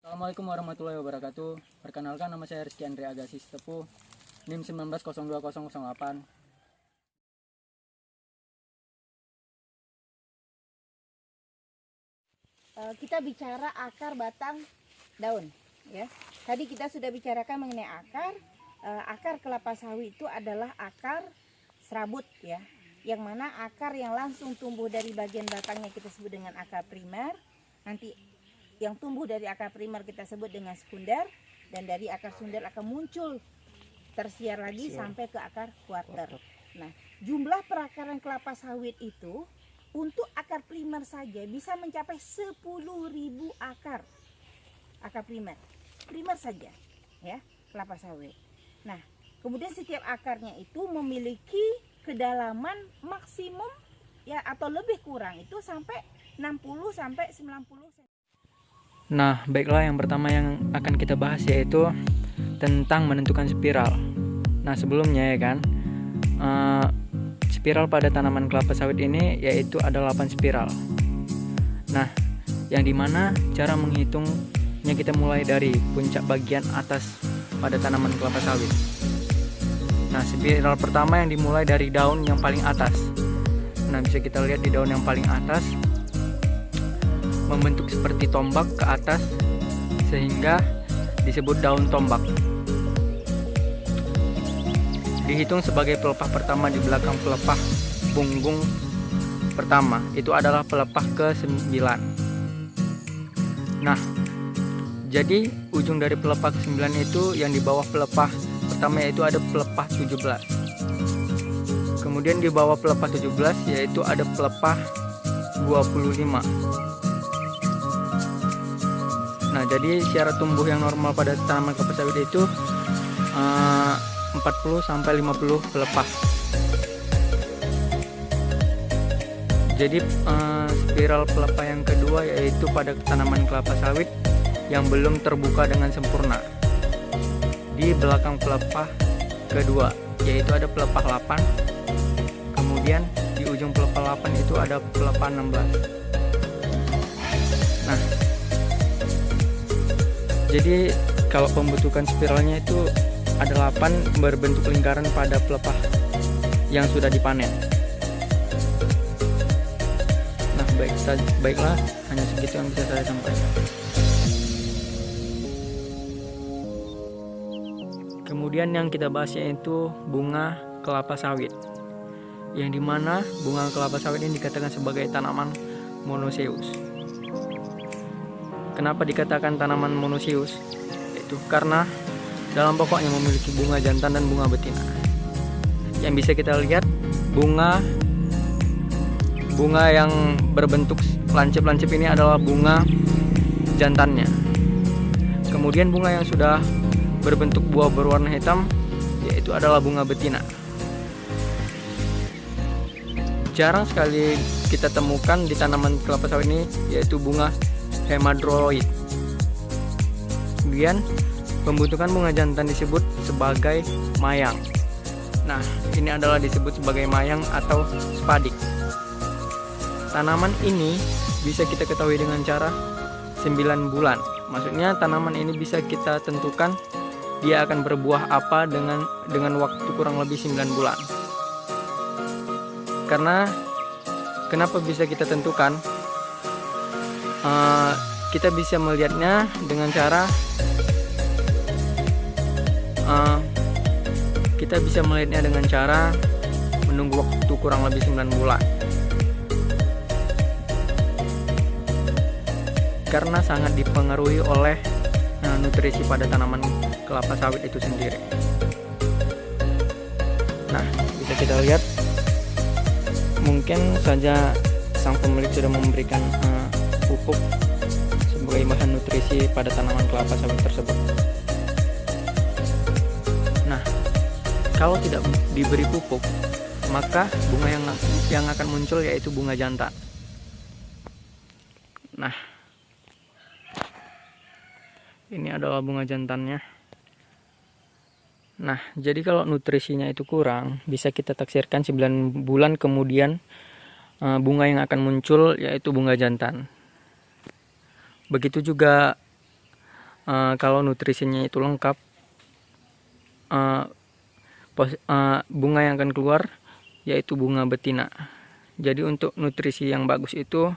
Assalamualaikum warahmatullahi wabarakatuh. Perkenalkan, nama saya Rizky Andre Agassi Tepuh, NIM 19020008. Kita bicara akar, batang, daun, ya. Tadi kita sudah bicarakan mengenai akar. Akar kelapa sawit itu adalah akar serabut, ya. Yang mana akar yang langsung tumbuh dari bagian batangnya kita sebut dengan akar primer. Nanti yang tumbuh dari akar primer kita sebut dengan sekunder, dan dari akar sekunder akan muncul tersiar lagi sampai ke akar kuarter. Nah, jumlah perakaran kelapa sawit itu untuk akar primer saja bisa mencapai 10.000 akar primer saja, ya, kelapa sawit. Nah, kemudian setiap akarnya itu memiliki kedalaman maksimum, ya, atau lebih kurang itu sampai 60 sampai 90 cm. Nah, baiklah, yang pertama yang akan kita bahas yaitu tentang menentukan spiral. Nah, sebelumnya ya kan, spiral pada tanaman kelapa sawit ini yaitu ada 8 spiral. Nah, yang dimana cara menghitungnya kita mulai dari puncak bagian atas pada tanaman kelapa sawit. Nah, spiral pertama yang dimulai dari daun yang paling atas. Nah, bisa kita lihat di daun yang paling atas membentuk seperti tombak ke atas sehingga disebut daun tombak. Dihitung sebagai pelepah pertama di belakang pelepah punggung pertama. Itu adalah pelepah ke-9. Nah, jadi ujung dari pelepah ke-9 itu yang di bawah pelepah pertama yaitu ada pelepah 17. Kemudian di bawah pelepah 17 yaitu ada pelepah 25. Nah, jadi syarat tumbuh yang normal pada tanaman kelapa sawit itu 40 sampai 50 pelepah. Jadi spiral pelepah yang kedua yaitu pada tanaman kelapa sawit yang belum terbuka dengan sempurna. Di belakang pelepah kedua yaitu ada pelepah 8. Kemudian di ujung pelepah 8 itu ada pelepah 16. Nah, jadi kalau pembentukan spiralnya itu ada 8 berbentuk lingkaran pada pelepah yang sudah dipanen. Nah, baiklah, hanya segitu yang bisa saya sampaikan. Kemudian yang kita bahas yaitu bunga kelapa sawit, yang dimana bunga kelapa sawit ini dikatakan sebagai tanaman monoecious. Kenapa dikatakan tanaman monoecious? Yaitu karena dalam pokoknya memiliki bunga jantan dan bunga betina. Yang bisa kita lihat bunga yang berbentuk lancip-lancip ini adalah bunga jantannya. Kemudian bunga yang sudah berbentuk buah berwarna hitam yaitu adalah bunga betina. Jarang sekali kita temukan di tanaman kelapa sawit ini yaitu bunga hemadroid. Kemudian pembentukan bunga jantan disebut sebagai mayang. Nah, ini adalah disebut sebagai mayang atau spadik. Tanaman ini bisa kita ketahui dengan cara 9 bulan. Maksudnya tanaman ini bisa kita tentukan dia akan berbuah apa dengan waktu kurang lebih 9 bulan. Karena kenapa bisa kita tentukan? Kita bisa melihatnya dengan cara menunggu waktu kurang lebih 9 bulan. Karena sangat dipengaruhi oleh nutrisi pada tanaman kelapa sawit itu sendiri. Nah, bisa kita lihat mungkin saja sang pemilik sudah memberikan pupuk sebagai bahan nutrisi pada tanaman kelapa sawit tersebut. Nah, kalau tidak diberi pupuk, maka bunga yang akan muncul yaitu bunga jantan. Nah, ini adalah bunga jantannya. Nah, jadi kalau nutrisinya itu kurang, bisa kita taksirkan 9 bulan kemudian bunga yang akan muncul yaitu bunga jantan. Begitu juga kalau nutrisinya itu lengkap, bunga yang akan keluar yaitu bunga betina. Jadi untuk nutrisi yang bagus itu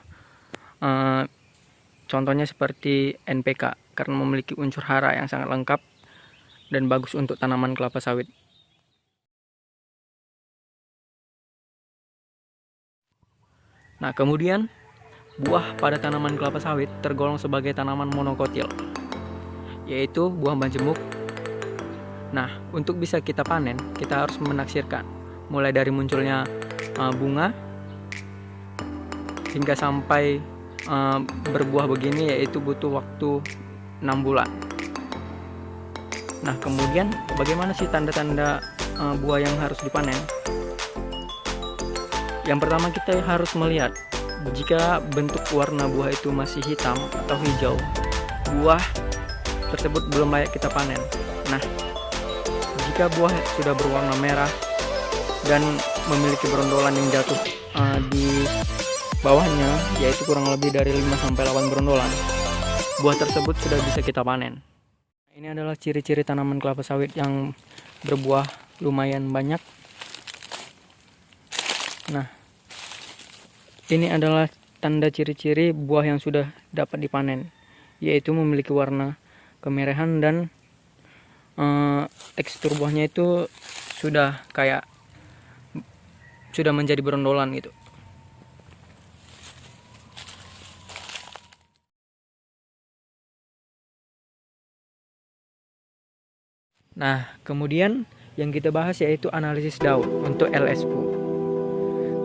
contohnya seperti NPK, karena memiliki unsur hara yang sangat lengkap dan bagus untuk tanaman kelapa sawit. Nah, kemudian buah pada tanaman kelapa sawit tergolong sebagai tanaman monokotil, yaitu buah banjemuk. Nah, untuk bisa kita panen, kita harus menaksirkan mulai dari munculnya bunga hingga sampai berbuah begini, yaitu butuh waktu 6 bulan. Nah, kemudian bagaimana sih tanda-tanda buah yang harus dipanen? Yang pertama, kita harus melihat jika bentuk warna buah itu masih hitam atau hijau, buah tersebut belum layak kita panen. Nah, jika buah sudah berwarna merah dan memiliki berondolan yang jatuh di bawahnya, yaitu kurang lebih dari 5-8 berondolan, buah tersebut sudah bisa kita panen. Ini adalah ciri-ciri tanaman kelapa sawit yang berbuah lumayan banyak. Nah, ini adalah tanda ciri-ciri buah yang sudah dapat dipanen, yaitu memiliki warna kemerahan dan tekstur buahnya itu sudah menjadi berondolan gitu. Nah, kemudian yang kita bahas yaitu analisis daun untuk LSU.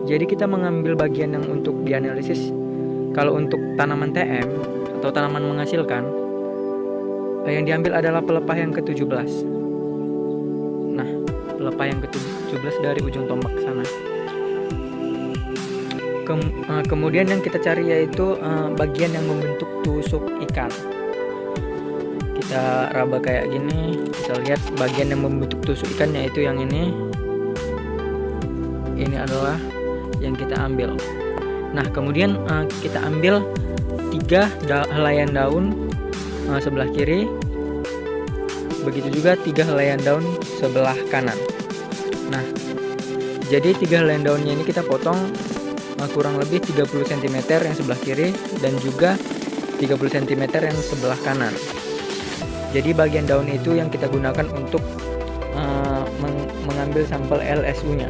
Jadi kita mengambil bagian yang untuk dianalisis. Kalau untuk tanaman TM atau tanaman menghasilkan, yang diambil adalah pelepah yang ke-17. Nah, pelepah yang ke-17 dari ujung tombak ke sana. Kemudian yang kita cari yaitu bagian yang membentuk tusuk ikan. Kita raba kayak gini, kita lihat bagian yang membentuk tusuk ikan, yaitu yang ini. Ini adalah yang kita ambil. Nah, kemudian kita ambil 3 helaian daun sebelah kiri, begitu juga 3 helaian daun sebelah kanan. Nah, jadi 3 helaian daunnya ini kita potong kurang lebih 30 cm yang sebelah kiri dan juga 30 cm yang sebelah kanan. Jadi bagian daun itu yang kita gunakan untuk mengambil sampel LSU-nya.